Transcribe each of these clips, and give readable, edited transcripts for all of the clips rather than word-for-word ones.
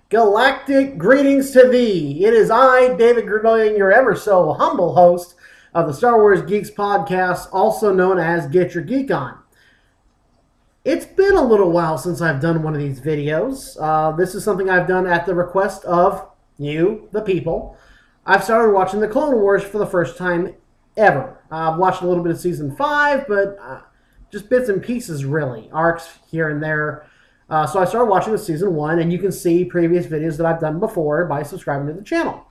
Galactic greetings to thee. It is I, David Gregorian, your ever so humble host of the Star Wars Geeks podcast, also known as Get Your Geek On. It's been a little while since I've done one of these videos. This is something I've done at the request of you, the people. I've started watching the Clone Wars for the first time ever. I've watched a little bit of Season 5, but just bits and pieces, really. Arcs here and there. So I started watching with Season 1, and you can see previous videos that I've done before by subscribing to the channel.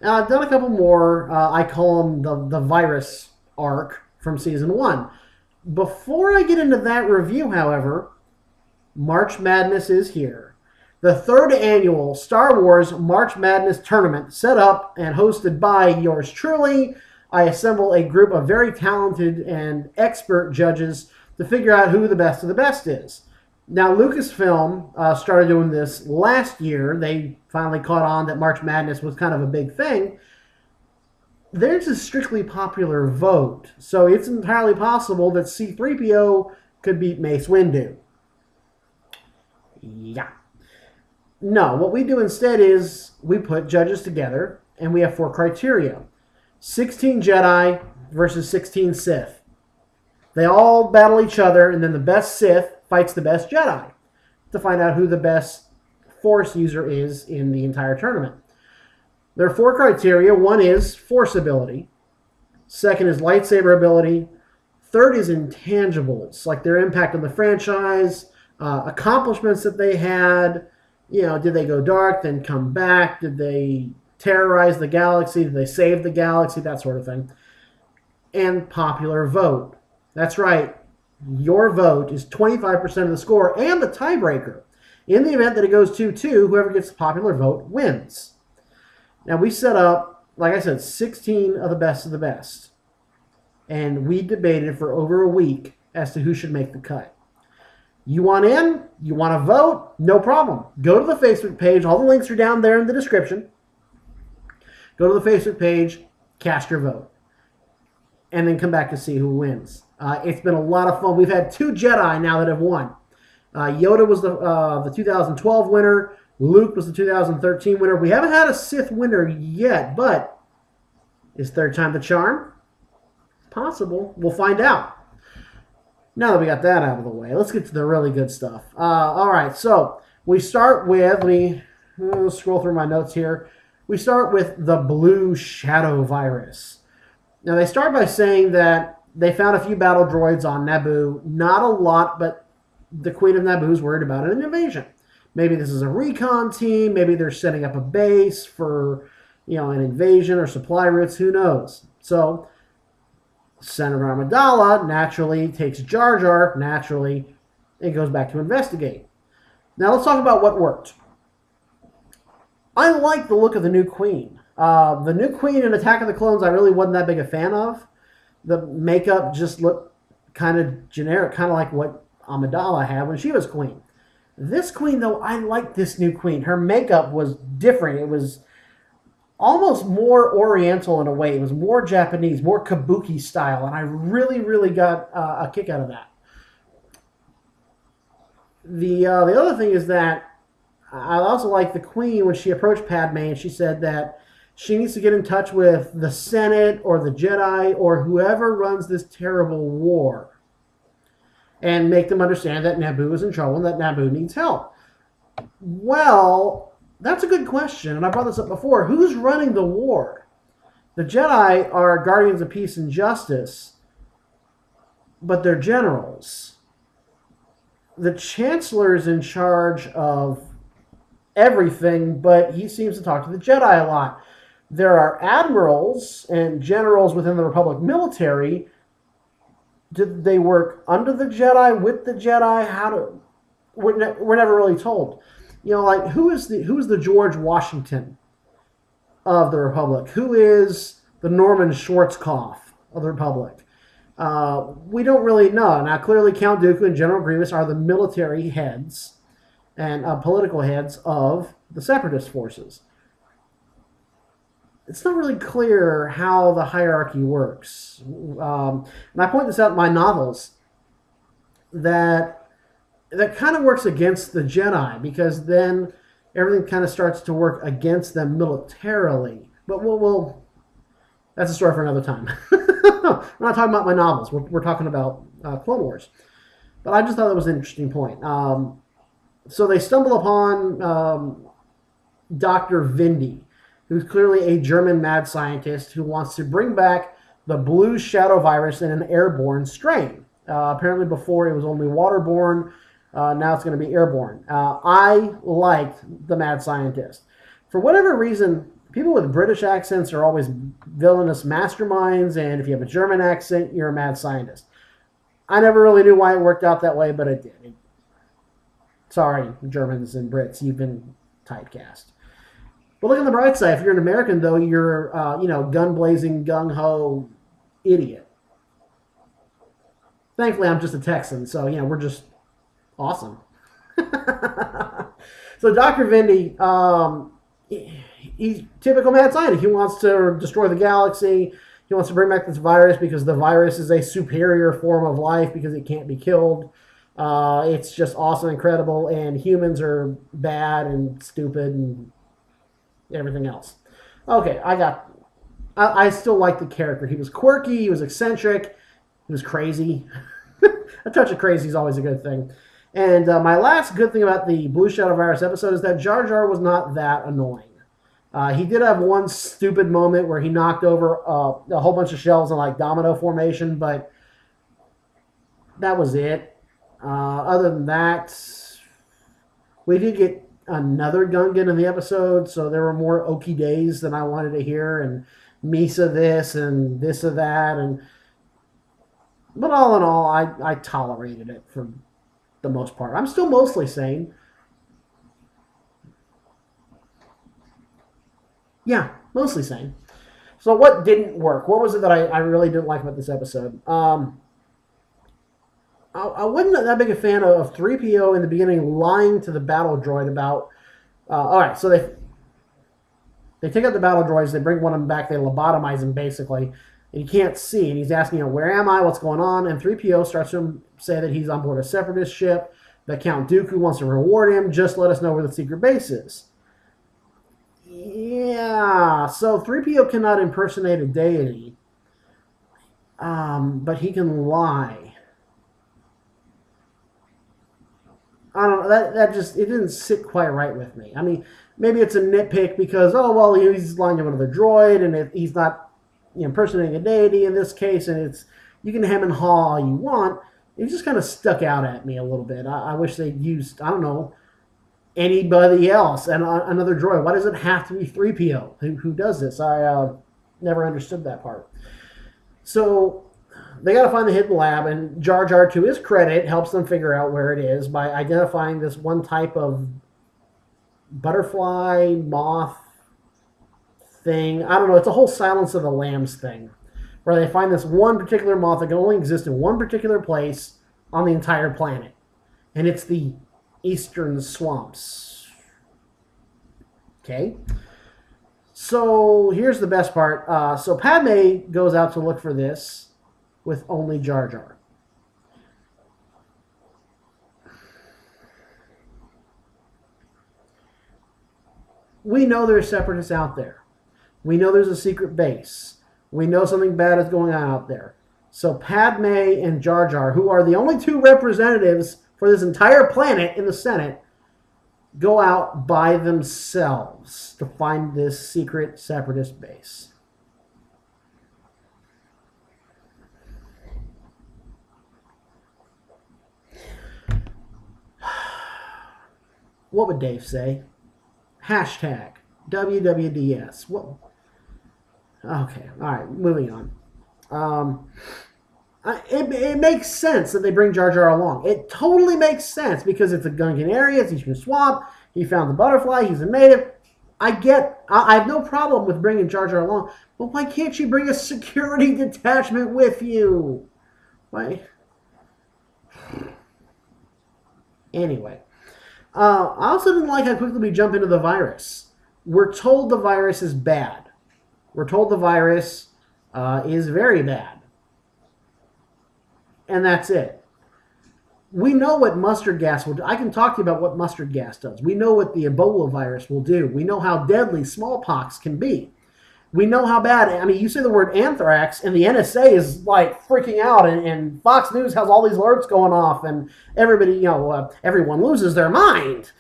I've done a couple more. I call them the virus arc from Season 1. Before I get into that review, however, March Madness is here. The third annual Star Wars March Madness tournament, set up and hosted by yours truly. I assemble a group of very talented and expert judges to figure out who the best of the best is. Now, Lucasfilm started doing this last year. They finally caught on that March Madness was kind of a big thing. There's a strictly popular vote, so it's entirely possible that C-3PO could beat Mace Windu. Yeah. No, what we do instead is we put judges together, and we have 4 criteria. 16 Jedi versus 16 Sith. They all battle each other, and then the best Sith fights the best Jedi to find out who the best Force user is in the entire tournament. There are 4 criteria. One is Force ability. Second is lightsaber ability. Third is intangibles, like their impact on the franchise, accomplishments that they had. You know, did they go dark, then come back? Did they terrorize the galaxy? Did they save the galaxy? That sort of thing. And popular vote. That's right. Your vote is 25% of the score and the tiebreaker. In the event that it goes 2-2, whoever gets the popular vote wins. Now, we set up, like I said, 16 of the best. And we debated for over a week as to who should make the cut. You want in? You want to vote? No problem. Go to the Facebook page. All the links are down there in the description. Go to the Facebook page, cast your vote, and then come back to see who wins. It's been a lot of fun. We've had 2 Jedi now that have won. Yoda was the 2012 winner. Luke was the 2013 winner. We haven't had a Sith winner yet, but is third time the charm? Possible. We'll find out. Now that we got that out of the way, let's get to the really good stuff. All right, so we start with, let me scroll through my notes here. We start with the Blue Shadow virus. Now, they start by saying that they found a few battle droids on Naboo. Not a lot, but the Queen of Naboo is worried about an invasion. Maybe this is a recon team. Maybe they're setting up a base for, an invasion or supply routes. Who knows? So, Senator Amidala naturally takes Jar Jar, naturally, and goes back to investigate. Now, let's talk about what worked. I like the look of the new Queen. The new Queen in Attack of the Clones, I really wasn't that big a fan of. The makeup just looked kind of generic, kind of like what Amidala had when she was Queen. This Queen, though, I liked this new Queen. Her makeup was different. It was almost more Oriental in a way. It was more Japanese, more kabuki style, and I really, really got a kick out of that. The other thing is that I also like the Queen when she approached Padme and she said that she needs to get in touch with the Senate or the Jedi or whoever runs this terrible war and make them understand that Naboo is in trouble and that Naboo needs help. Well, that's a good question, and I brought this up before. Who's running the war? The Jedi are guardians of peace and justice, but they're generals. The Chancellor is in charge of everything, but he seems to talk to the Jedi a lot. There are admirals and generals within the Republic military. Did they work under the Jedi, with the Jedi? We're never really told. Who is the George Washington of the Republic? Who is the Norman Schwarzkopf of the Republic? We don't really know. Now, clearly, Count Dooku and General Grievous are the military heads and political heads of the Separatist forces. It's not really clear how the hierarchy works. And I point this out in my novels, that kind of works against the Jedi, because then everything kind of starts to work against them militarily. But that's a story for another time. We're not talking about my novels. We're talking about Clone Wars. But I just thought that was an interesting point. So they stumble upon Dr. Vindy, who's clearly a German mad scientist who wants to bring back the blue shadow virus in an airborne strain. Apparently before it was only waterborne. Now it's going to be airborne. I liked the mad scientist. For whatever reason, people with British accents are always villainous masterminds, and if you have a German accent, you're a mad scientist. I never really knew why it worked out that way, but it did. Sorry, Germans and Brits, you've been typecast. But look on the bright side. If you're an American, though, you're, gun-blazing, gung-ho idiot. Thankfully, I'm just a Texan, so, we're just awesome. So Dr. Vindy, he's typical mad scientist. He wants to destroy the galaxy. He wants to bring back this virus because the virus is a superior form of life because it can't be killed. It's just awesome, incredible, and humans are bad and stupid and everything else. Okay, I still like the character. He was quirky, he was eccentric, he was crazy. A touch of crazy is always a good thing. And my last good thing about the Blue Shadow Virus episode is that Jar Jar was not that annoying. He did have one stupid moment where he knocked over a whole bunch of shells in like domino formation, but that was it. Other than that, we did get another Gungan in the episode, so there were more Okie days than I wanted to hear, and Misa this and this or that, but all in all, I tolerated it for the most part. I'm still mostly sane. Yeah, mostly sane. So what didn't work? What was it that I really didn't like about this episode? I wasn't that big a fan of 3PO in the beginning lying to the battle droid about... Alright, so they take out the battle droids, they bring one of them back, they lobotomize him basically, and he can't see, and he's asking, where am I, what's going on, and 3PO starts to say that he's on board a Separatist ship, that Count Dooku wants to reward him, just let us know where the secret base is. Yeah, so 3PO cannot impersonate a deity, but he can lie. I don't know, that just, it didn't sit quite right with me. I mean, maybe it's a nitpick because, he's lying to another droid, and he's not impersonating a deity in this case, and you can hem and haw all you want. It just kind of stuck out at me a little bit. I wish they'd used, anybody else and another droid. Why does it have to be 3PO who does this? I never understood that part. So they got to find the hidden lab, and Jar Jar, to his credit, helps them figure out where it is by identifying this one type of butterfly, moth thing. I don't know. It's a whole Silence of the Lambs thing, where they find this one particular moth that can only exist in one particular place on the entire planet. And it's the eastern swamps. Okay? So here's the best part. So Padme goes out to look for this with only Jar Jar. We know there's separatists out there. We know there's a secret base. We know something bad is going on out there. So Padme and Jar Jar, who are the only two representatives for this entire planet in the Senate, go out by themselves to find this secret separatist base. What would Dave say? Hashtag WWDS. What? Okay, all right, moving on. It makes sense that they bring Jar Jar along. It totally makes sense because it's a Gungan area, it's Eastern Swamp, he found the butterfly, he's a native. I have no problem with bringing Jar Jar along, but why can't you bring a security detachment with you? Why? Anyway. I also didn't like how quickly we jump into the virus. We're told the virus is bad. We're told the virus is very bad. And that's it. we know what mustard gas will do. I can talk to you about what mustard gas does. We know what the Ebola virus will do. We know how deadly smallpox can be. We know how bad. I mean, you say the word anthrax, and the NSA is like freaking out, and Fox News has all these alerts going off, and everybody, everyone loses their mind.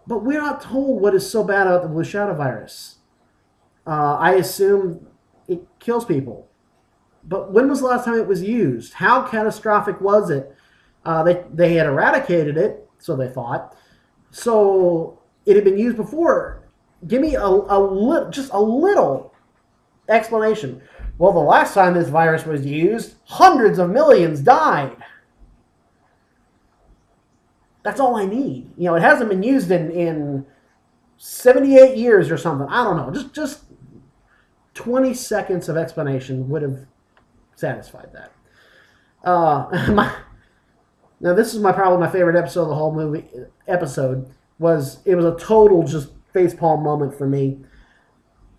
But we're not told what is so bad about the blue shadow virus. I assume it kills people. But when was the last time it was used? How catastrophic was it? They had eradicated it, so they thought. So it had been used before. Give me just a little explanation. Well, the last time this virus was used, hundreds of millions died. That's all I need. It hasn't been used in 78 years or something. I don't know. Just 20 seconds of explanation would have satisfied that. Now, this is probably my favorite episode of the whole movie. It was a total just facepalm moment for me.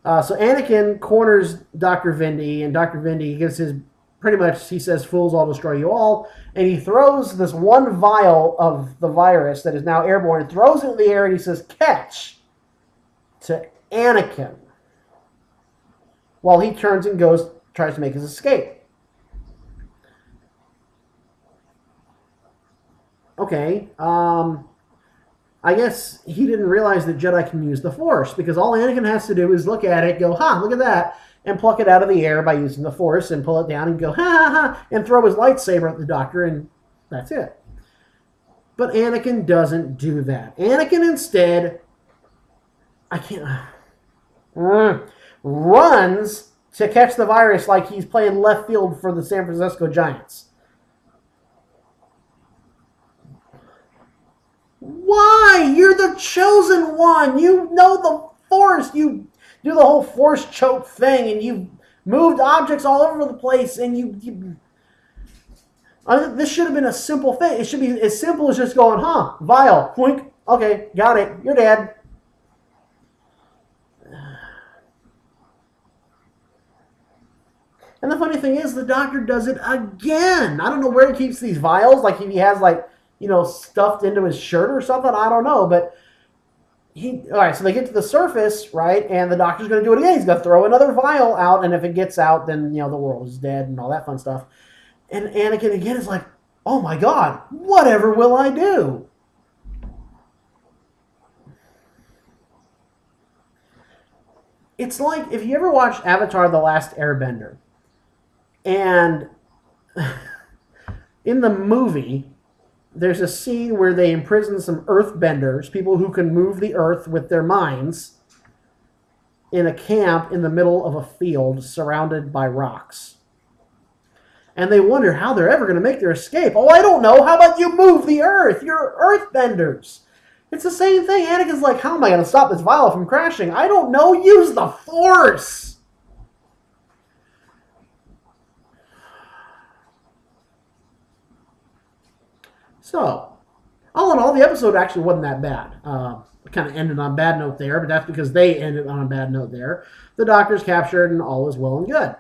So Anakin corners Dr. Vindy, and Dr. Vindy gives he says, "Fools, I'll destroy you all." And he throws this one vial of the virus that is now airborne, throws it in the air, and he says, "Catch," to Anakin. While he turns and tries to make his escape. Okay, I guess he didn't realize that Jedi can use the Force, because all Anakin has to do is look at it, go, "Ha, look at that," and pluck it out of the air by using the Force, and pull it down and go, "Ha, ha, ha," and throw his lightsaber at the Doctor, and that's it. But Anakin doesn't do that. Anakin instead, runs to catch the virus like he's playing left field for the San Francisco Giants. Why? You're the chosen one. You know the Force. You do the whole Force choke thing, and you've moved objects all over the place, and this should have been a simple thing. It should be as simple as just going, vial, wink, okay, got it, you're dead. And the funny thing is, the Doctor does it again. I don't know where he keeps these vials, like if he has stuffed into his shirt or something. I don't know, but all right, so they get to the surface, right, and the Doctor's going to do it again. He's going to throw another vial out, and if it gets out, then, the world is dead and all that fun stuff. And Anakin again is like, "Oh my God, whatever will I do?" It's like if you ever watched Avatar: The Last Airbender, and in the movie, there's a scene where they imprison some earthbenders, people who can move the earth with their minds, in a camp in the middle of a field surrounded by rocks. And they wonder how they're ever going to make their escape. "Oh, I don't know. How about you move the earth? You're earthbenders." It's the same thing. Anakin's like, "How am I going to stop this vial from crashing?" "I don't know. Use the Force." So, all in all, the episode actually wasn't that bad. It kind of ended on a bad note there, but that's because they ended on a bad note there. The Doctor's captured, and all is well and good.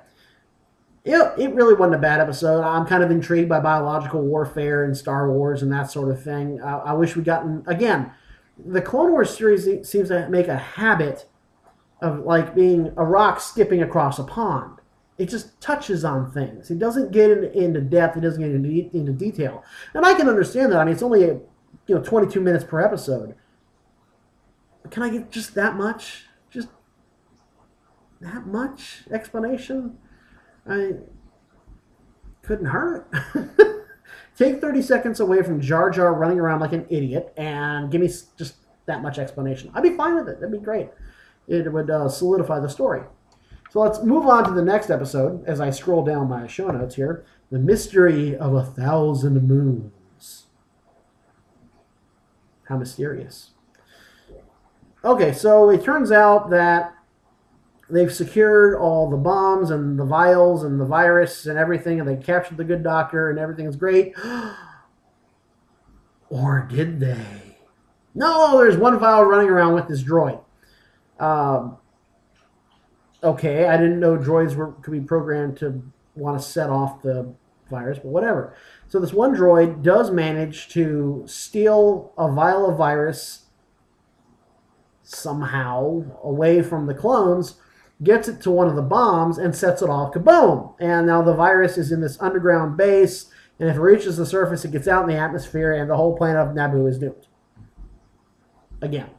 It really wasn't a bad episode. I'm kind of intrigued by biological warfare and Star Wars and that sort of thing. I wish we'd gotten, again, the Clone Wars series seems to make a habit of being a rock skipping across a pond. It just touches on things. It doesn't get into depth. It doesn't get into detail. And I can understand that. I mean, it's only 22 minutes per episode. Can I get just that much? Just that much explanation? Couldn't hurt. Take 30 seconds away from Jar Jar running around like an idiot and give me just that much explanation. I'd be fine with it. That'd be great. It would solidify the story. So let's move on to the next episode as I scroll down my show notes here. The Mystery of 1,000 Moons. How mysterious. Okay, so it turns out that they've secured all the bombs and the vials and the virus and everything, and they captured the good doctor, and everything's great. Or did they? No, there's one vial running around with this droid. Okay, I didn't know droids could be programmed to want to set off the virus, but whatever. So this one droid does manage to steal a vial of virus somehow away from the clones, gets it to one of the bombs, and sets it off. Kaboom! And now the virus is in this underground base, and if it reaches the surface, it gets out in the atmosphere, and the whole planet of Naboo is doomed. Again.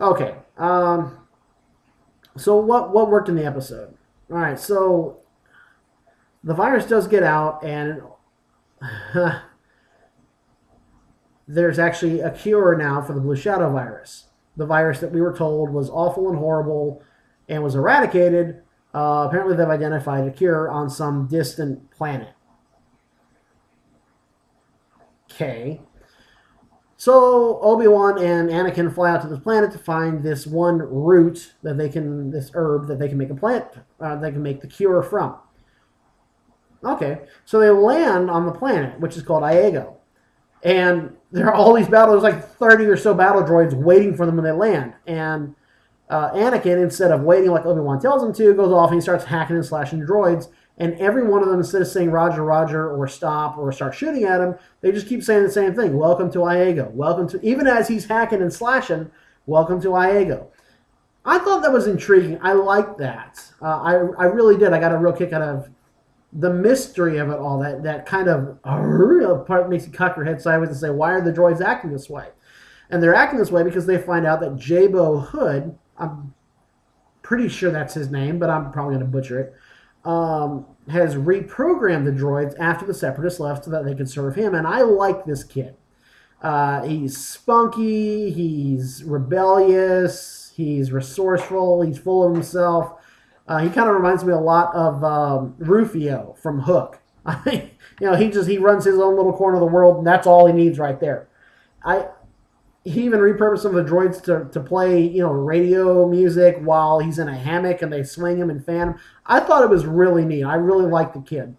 Okay. So what worked in the episode? All right, so the virus does get out, and there's actually a cure now for the Blue Shadow virus. The virus that we were told was awful and horrible and was eradicated. Apparently they've identified a cure on some distant planet. Okay. So Obi-Wan and Anakin fly out to this planet to find this one root that they can, this herb that they can make a plant, they can make the cure from. Okay, so they land on the planet, which is called Iago. And there are all these battles, like 30 or so battle droids waiting for them when they land. And Anakin, instead of waiting like Obi-Wan tells him to, goes off and he starts hacking and slashing droids. And every one of them, instead of saying Roger, Roger, or stop, or start shooting at him, they just keep saying the same thing. Welcome to Iago. Welcome to, even as he's hacking and slashing, welcome to Iago. I thought that was intriguing. I liked that. I really did. I got a real kick out of the mystery of it all. That kind of part makes you cock your head sideways and say, why are the droids acting this way? And they're acting this way because they find out that Jabo Hood, I'm pretty sure that's his name, but I'm probably going to butcher it, has reprogrammed the droids after the Separatists left so that they could serve him. And I like this kid. He's spunky, he's rebellious, he's resourceful, he's full of himself. He kind of reminds me a lot of Rufio from Hook. He runs his own little corner of the world, and that's all he needs right there. He even repurposed some of the droids to play, radio music while he's in a hammock and they swing him and fan him. I thought it was really neat. I really liked the kid.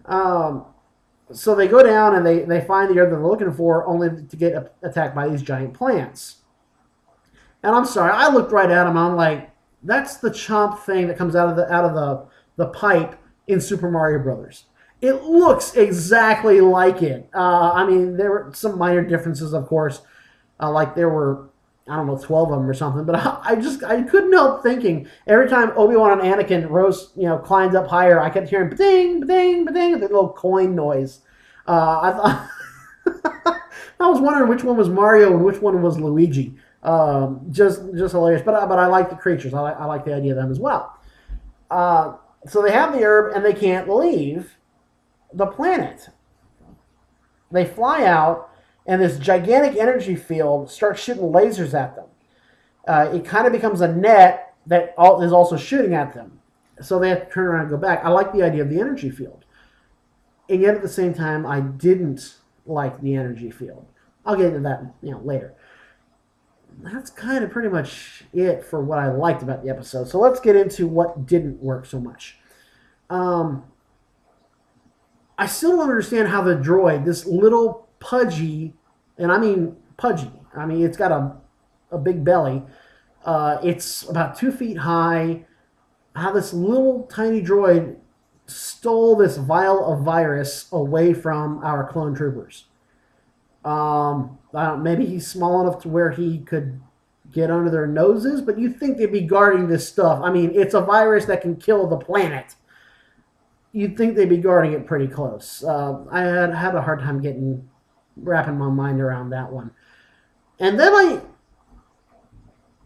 So they go down and they find the herb that they're looking for, only to get attacked by these giant plants. And I'm sorry, I looked right at him. I'm like, that's the chomp thing that comes out of the pipe in Super Mario Brothers. It looks exactly like it. There were some minor differences, of course. Like there were, 12 of them or something. But I couldn't help thinking every time Obi-Wan and Anakin climbed up higher, I kept hearing ba-ding, ba-ding, ba-ding, the little coin noise. I thought I was wondering which one was Mario and which one was Luigi. Just hilarious. But I like the creatures. I like the idea of them as well. So they have the herb and they can't leave the planet. They fly out. And this gigantic energy field starts shooting lasers at them. It kind of becomes a net that is also shooting at them. So they have to turn around and go back. I like the idea of the energy field. And yet at the same time, I didn't like the energy field. I'll get into that later. That's kind of pretty much it for what I liked about the episode. So let's get into what didn't work so much. I still don't understand how the droid, this little pudgy, and I mean pudgy. It's got a big belly. It's about 2 feet high. How this little tiny droid stole this vial of virus away from our clone troopers. Maybe he's small enough to where he could get under their noses, but you'd think they'd be guarding this stuff. It's a virus that can kill the planet. You'd think they'd be guarding it pretty close. I had a hard time wrapping my mind around that one. And then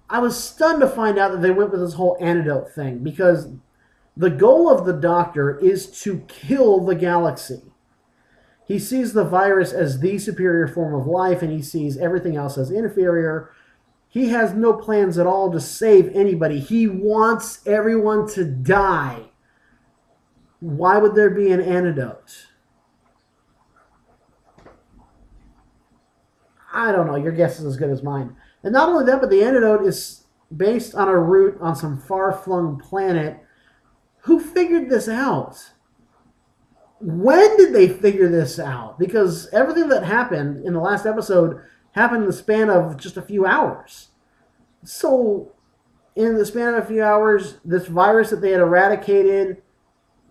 I was stunned to find out that they went with this whole antidote thing, because the goal of the Doctor is to kill the galaxy. He sees the virus as the superior form of life, and he sees everything else as inferior. He has no plans at all to save anybody. He wants everyone to die. Why would there be an antidote? I don't know. Your guess is as good as mine. And not only that, but the antidote is based on a root on some far-flung planet. Who figured this out? When did they figure this out? Because everything that happened in the last episode happened in the span of just a few hours. So, in the span of a few hours, this virus that they had eradicated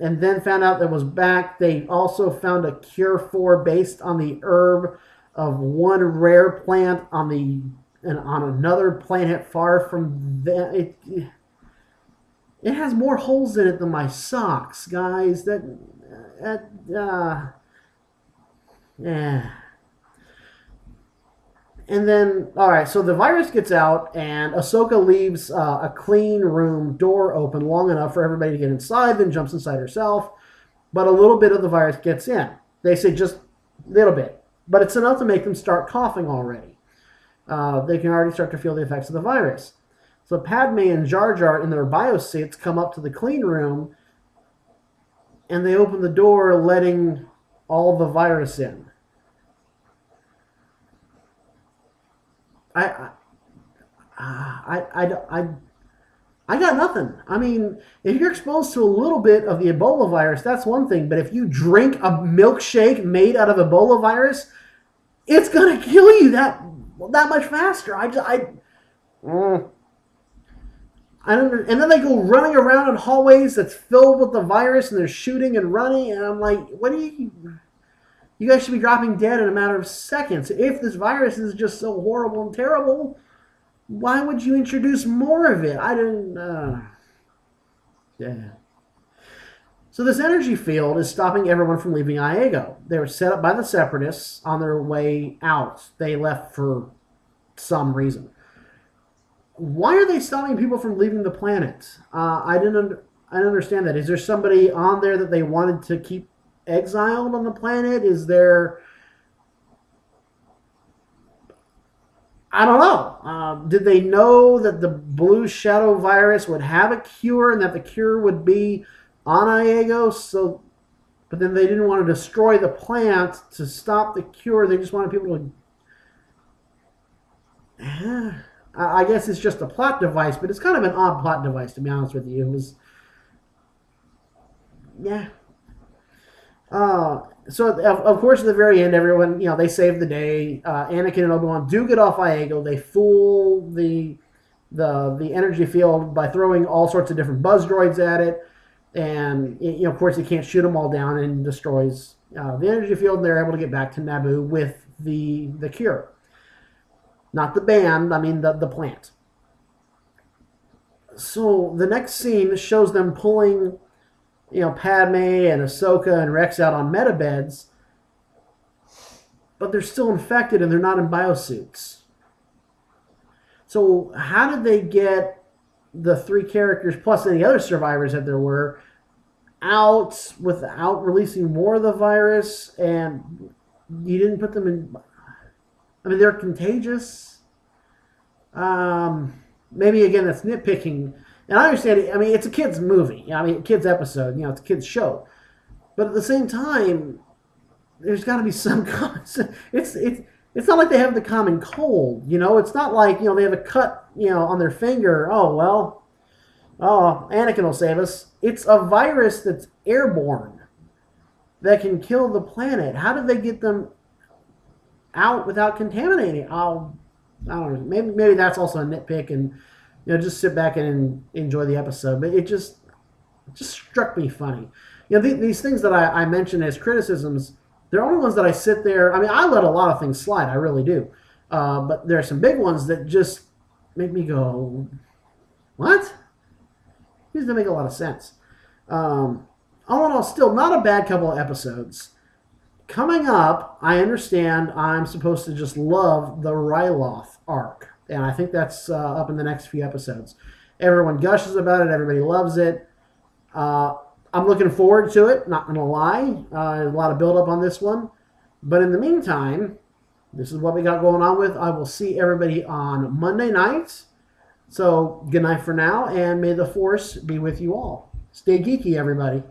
and then found out that was back. They also found a cure for based on the herb of one rare plant on another planet far from them. It has more holes in it than my socks, guys. Yeah. And then, all right, so the virus gets out, and Ahsoka leaves a clean room door open long enough for everybody to get inside, then jumps inside herself. But a little bit of the virus gets in. They say just a little bit. But it's enough to make them start coughing already. They can already start to feel the effects of the virus. So Padme and Jar Jar in their biosuits come up to the clean room, and they open the door, letting all the virus in. I got nothing. I mean, if you're exposed to a little bit of the Ebola virus, that's one thing. But if you drink a milkshake made out of Ebola virus, it's gonna kill you that much faster. And then they go running around in hallways that's filled with the virus, and they're shooting and running. And I'm like, what do you? You guys should be dropping dead in a matter of seconds. If this virus is just so horrible and terrible, why would you introduce more of it? I didn't. Yeah. So this energy field is stopping everyone from leaving Iago. They were set up by the Separatists on their way out. They left for some reason. Why are they stopping people from leaving the planet? I didn't understand that. Is there somebody on there that they wanted to keep exiled on the planet? Is there... I don't know. Did they know that the blue shadow virus would have a cure and that the cure would be on Iago? But then they didn't want to destroy the plant to stop the cure. They just wanted people to... I guess it's just a plot device, but it's kind of an odd plot device, to be honest with you. It was... Yeah. So, of course, at the very end, everyone, they save the day. Anakin and Obi-Wan do get off Iago. They fool the energy field by throwing all sorts of different buzz droids at it. And, of course, he can't shoot them all down and destroys the energy field. And they're able to get back to Naboo with the cure. Not the band, I mean the plant. So the next scene shows them pulling... Padme and Ahsoka and Rex out on metabeds, but they're still infected and they're not in biosuits. So how did they get the three characters, plus any other survivors that there were, out without releasing more of the virus? And you didn't put them in... I mean, they're contagious. Maybe, again, that's nitpicking. And I understand it. I mean, it's a kid's movie. I mean, a kid's episode. It's a kid's show. But at the same time, there's got to be some it's not like they have the common cold. It's not like they have a cut on their finger. Oh, Anakin will save us. It's a virus that's airborne that can kill the planet. How did they get them out without contaminating? I don't know. Maybe that's also a nitpick, and just sit back and enjoy the episode. But it just struck me funny. These things that I mentioned as criticisms, they're only ones that I sit there. I mean, I let a lot of things slide. I really do. But there are some big ones that just make me go, what? These don't make a lot of sense. All in all, still not a bad couple of episodes. Coming up, I understand I'm supposed to just love the Ryloth arc. And I think that's up in the next few episodes. Everyone gushes about it. Everybody loves it. I'm looking forward to it, not going to lie. A lot of build-up on this one. But in the meantime, this is what we got going on with. I will see everybody on Monday nights. So good night for now, and may the Force be with you all. Stay geeky, everybody.